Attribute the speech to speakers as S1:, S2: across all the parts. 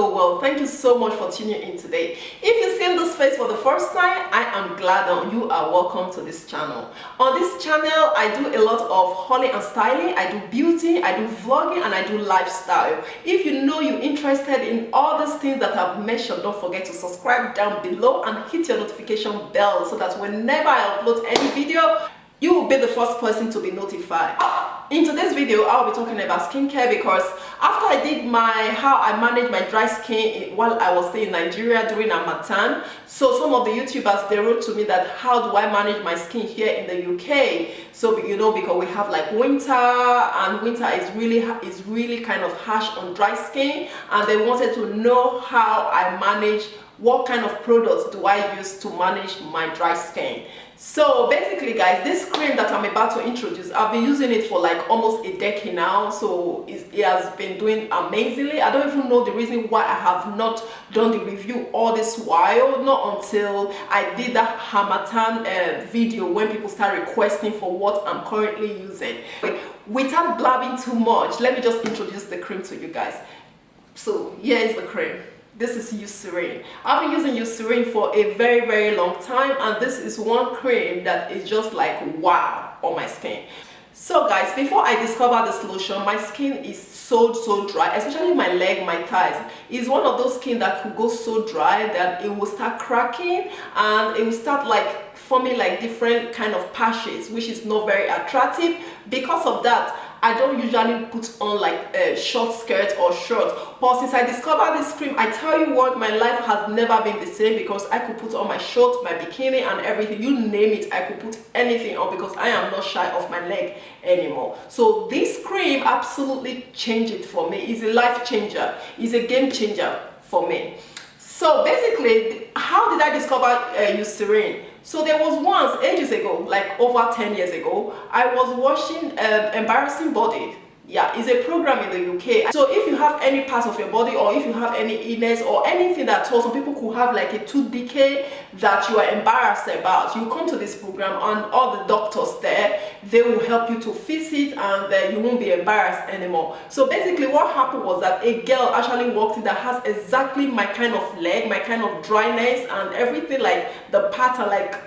S1: so well. Thank you so much for tuning in today. If you've seen this face for the first time, I am iGladon. You are welcome to this channel. On this channel, I do a lot of hauling and styling. I do beauty, I do vlogging, and I do lifestyle. If you know you're interested in all these things that I've mentioned, don't forget to subscribe down below and hit your notification bell so that whenever I upload any video, you will be the first person to be notified. In today's video, I'll be talking about skincare because after I did how I manage my dry skin while I was still in Nigeria during Harmattan, so some of the YouTubers, they wrote to me that how do I manage my skin here in the UK? So you know, because we have like winter, and winter is really kind of harsh on dry skin, and they wanted to know how I manage, what kind of products do I use to manage my dry skin. So basically guys, this cream that I'm about to introduce, I've been using it for like almost a decade now, so it has been doing amazingly. I don't even know the reason why I have not done the review all this while, not until I did that Harmattan video when people start requesting for what I'm currently using. Without blabbing too much, let me just introduce the cream to you guys. So here is the cream. This is Eucerin. I've been using Eucerin for a very long time, and this is one cream that is just like wow on my skin. So guys, before I discovered this lotion, my skin is so dry, especially my leg, my thighs. It's one of those skin that could go so dry that it will start cracking and it will start like forming like different kind of patches, which is not very attractive. Because of that, I don't usually put on like a short skirt or shorts. But since I discovered this cream, I tell you what, my life has never been the same, because I could put on my shorts, my bikini and everything. You name it, I could put anything on because I am not shy of my leg anymore. So this cream absolutely changed it for me. It's a life changer. It's a game changer for me. So basically, how did I discover Eucerin? So there was once, ages ago, like over 10 years ago, I was watching Embarrassing Body. Yeah, it's a program in the UK. So if you have any part of your body, or if you have any illness or anything at all, some people could have like a tooth decay that you are embarrassed about, you come to this program and all the doctors there, they will help you to fix it, and you won't be embarrassed anymore. So basically what happened was that a girl actually walked in that has exactly my kind of leg, my kind of dryness and everything, like the pattern, like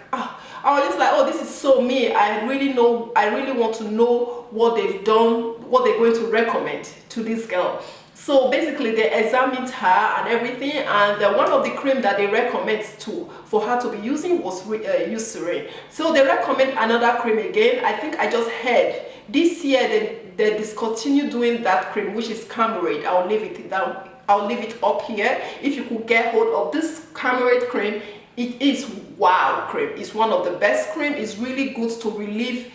S1: I was just like, oh, this is so me. I really want to know what they've done, what they're going to recommend to this girl. So basically they examined her and everything, and one of the cream that they recommend for her to be using was Eucerin. So they recommend another cream again. I think I just heard this year they discontinued doing that cream, which is Camerate. I'll leave it down. I'll leave it up here. If you could get hold of this Camerate cream, it is wow cream. It's one of the best cream. It's really good to relieve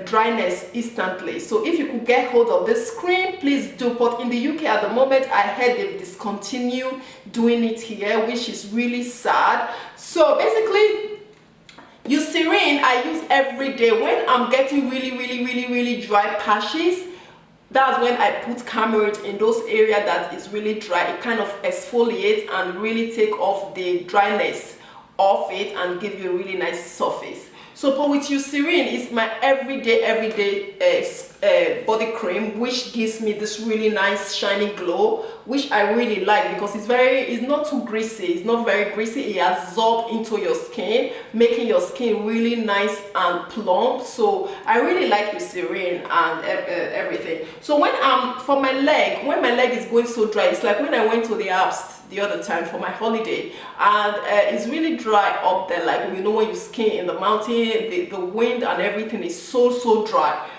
S1: dryness instantly. So if you could get hold of this cream, please do. But in the UK at the moment, I heard they've discontinued doing it here, which is really sad. So basically, Eucerin I use every day when I'm getting really dry patches. That's when I put Camerate in those areas that is really dry. It kind of exfoliates and really take off the dryness of it and give you a really nice surface. So but with Eucerin, it's my everyday body cream, which gives me this really nice shiny glow, which I really like because it's not too greasy. It's not very greasy. It absorbs into your skin, making your skin really nice and plump. So I really like Eucerin and everything. So when for my leg, when my leg is going so dry, it's like when I went to the Alps the other time for my holiday, and it's really dry up there, like you know when you ski in the mountain, the wind and everything is so dry.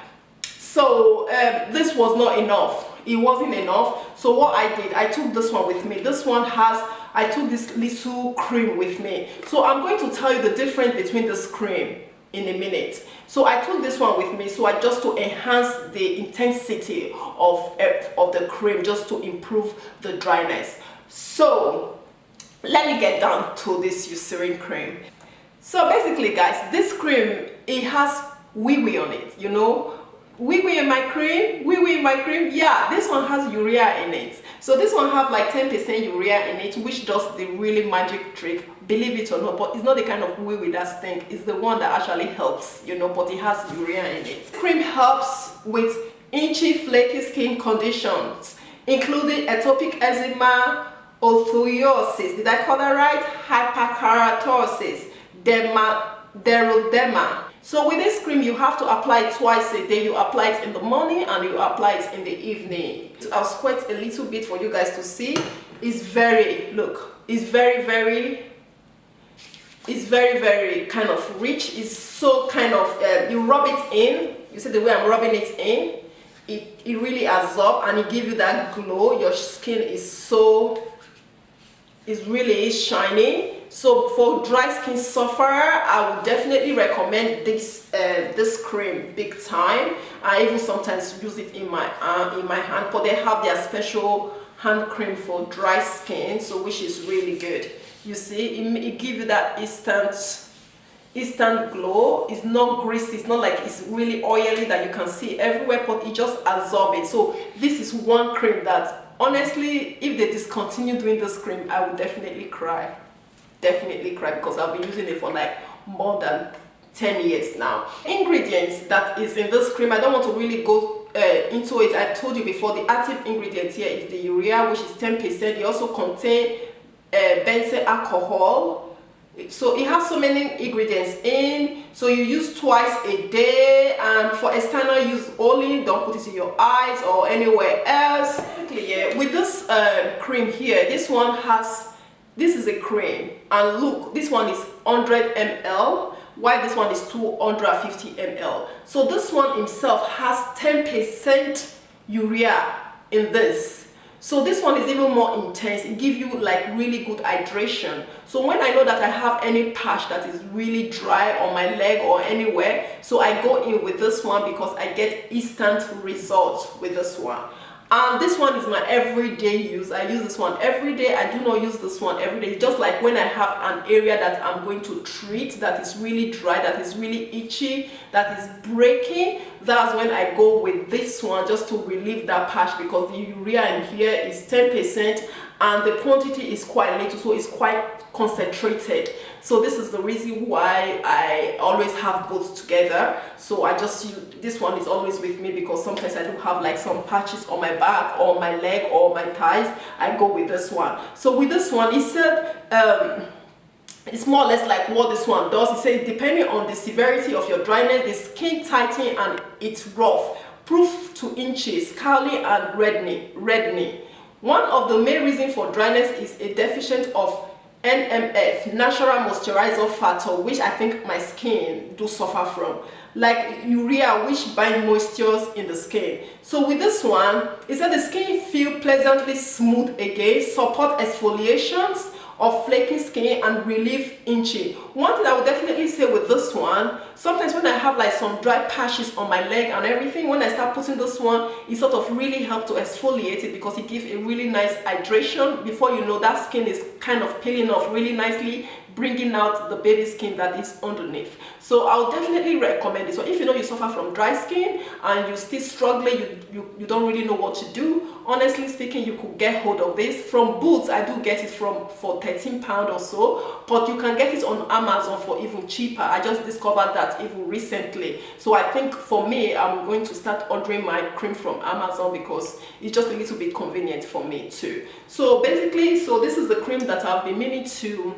S1: So this was not enough. It wasn't enough. So what I did, I took this one with me. I took this little cream with me. So I'm going to tell you the difference between this cream in a minute. So I took this one with me, so I just to enhance the intensity of the cream, just to improve the dryness. So let me get down to this Eucerin cream. So basically guys, this cream, it has wee on it, you know. Wee in my cream, yeah, this one has urea in it. So this one have like 10% urea in it, which does the really magic trick, believe it or not. But it's not the kind of wee that stink, it's the one that actually helps, you know, but it has urea in it. Cream helps with itchy, flaky skin conditions. including atopic eczema, Ichthyosis, did I call that right? Hyperkeratosis, Xeroderma. So with this cream, you have to apply it twice a day. You apply it in the morning and you apply it in the evening. I'll squirt a little bit for you guys to see. It's very, look, it's very kind of rich. It's so kind of, you rub it in. You see the way I'm rubbing it in? It really absorbs and it gives you that glow. Your skin is so, it really is shiny. So for dry skin sufferer, I would definitely recommend this this cream big time. I even sometimes use it in my hand, but they have their special hand cream for dry skin, so which is really good. You see, it gives you that instant glow. It's not greasy, it's not like it's really oily that you can see everywhere, but it just absorbs it. So this is one cream that honestly, if they discontinue doing this cream, I would definitely cry. Definitely cry, because I've been using it for like more than 10 years now. Ingredients that is in this cream, I don't want to really go into it. I told you before, the active ingredient here is the urea, which is 10%. It also contains benzyl alcohol. So it has so many ingredients in, so you use twice a day, and for external use only. Don't put it in your eyes or anywhere else. Yeah, with this cream here, this is a cream, and look, this one is 100 ml, while this one is 250 ml. So this one itself has 10% urea in this. So this one is even more intense. It gives you like really good hydration. So when I know that I have any patch that is really dry on my leg or anywhere, so I go in with this one because I get instant results with this one. And this one is my everyday use. I use this one every day. I do not use this one every day. Just like when I have an area that I'm going to treat that is really dry, that is really itchy, that is breaking, that's when I go with this one just to relieve that patch, because the urea in here is 10% and the quantity is quite little, so it's quite concentrated. So this is the reason why I always have both together. So I just use this one, is always with me, because sometimes I do have like some patches on my back or my leg or my thighs. I go with this one. So with this one, it said it's more or less like what this one does. It says depending on the severity of your dryness, the skin tightening and it's rough, proof to inches, scaling and reddening. One of the main reasons for dryness is a deficit of NMF, natural moisturizer factor, which I think my skin do suffer from, like urea, which bind moistures in the skin. So with this one, it said the skin feel pleasantly smooth again, support exfoliations of flaking skin and relieve itching. One thing I would definitely say with this one, sometimes when I have like some dry patches on my leg and everything, when I start putting this one, it sort of really helps to exfoliate it, because it gives a really nice hydration. Before you know, that skin is kind of peeling off really nicely, bringing out the baby skin that is underneath. So I'll definitely recommend this one. If you know you suffer from dry skin and you're still struggling, you don't really know what to do, honestly speaking, you could get hold of this from Boots. I do get it for £13 or so, but you can get it on Amazon for even cheaper. I just discovered that even recently. So I think for me, I'm going to start ordering my cream from Amazon, because it's just a little bit convenient for me too. So basically, so this is the cream that I've been meaning to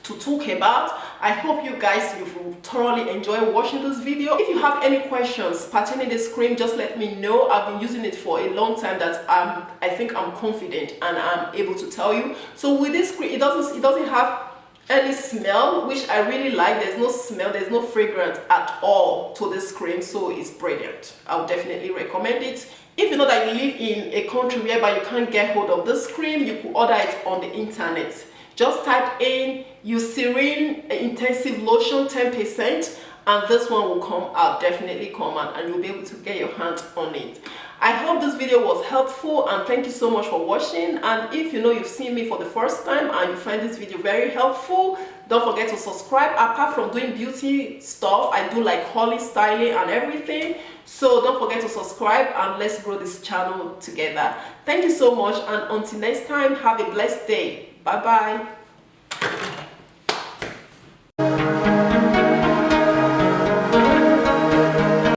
S1: talk about. I hope you guys you've thoroughly enjoyed watching this video. If you have any questions pertaining this cream, just let me know. I've been using it for a long time, that I think I'm confident and I'm able to tell you. So with this cream, it doesn't have any smell, which I really like. There's no smell, there's no fragrance at all to this cream, so it's brilliant. I would definitely recommend it. If you know that you live in a country whereby you can't get hold of this cream, you could order it on the internet. Just type in Eucerin intensive lotion 10%, and this one will come out, definitely come out, and you'll be able to get your hands on it. I hope this video was helpful, and thank you so much for watching. And if you know you've seen me for the first time and you find this video very helpful, don't forget to subscribe. Apart from doing beauty stuff, I do like hauling, styling and everything, so don't forget to subscribe and let's grow this channel together. Thank you so much, and until next time, have a blessed day. Bye bye.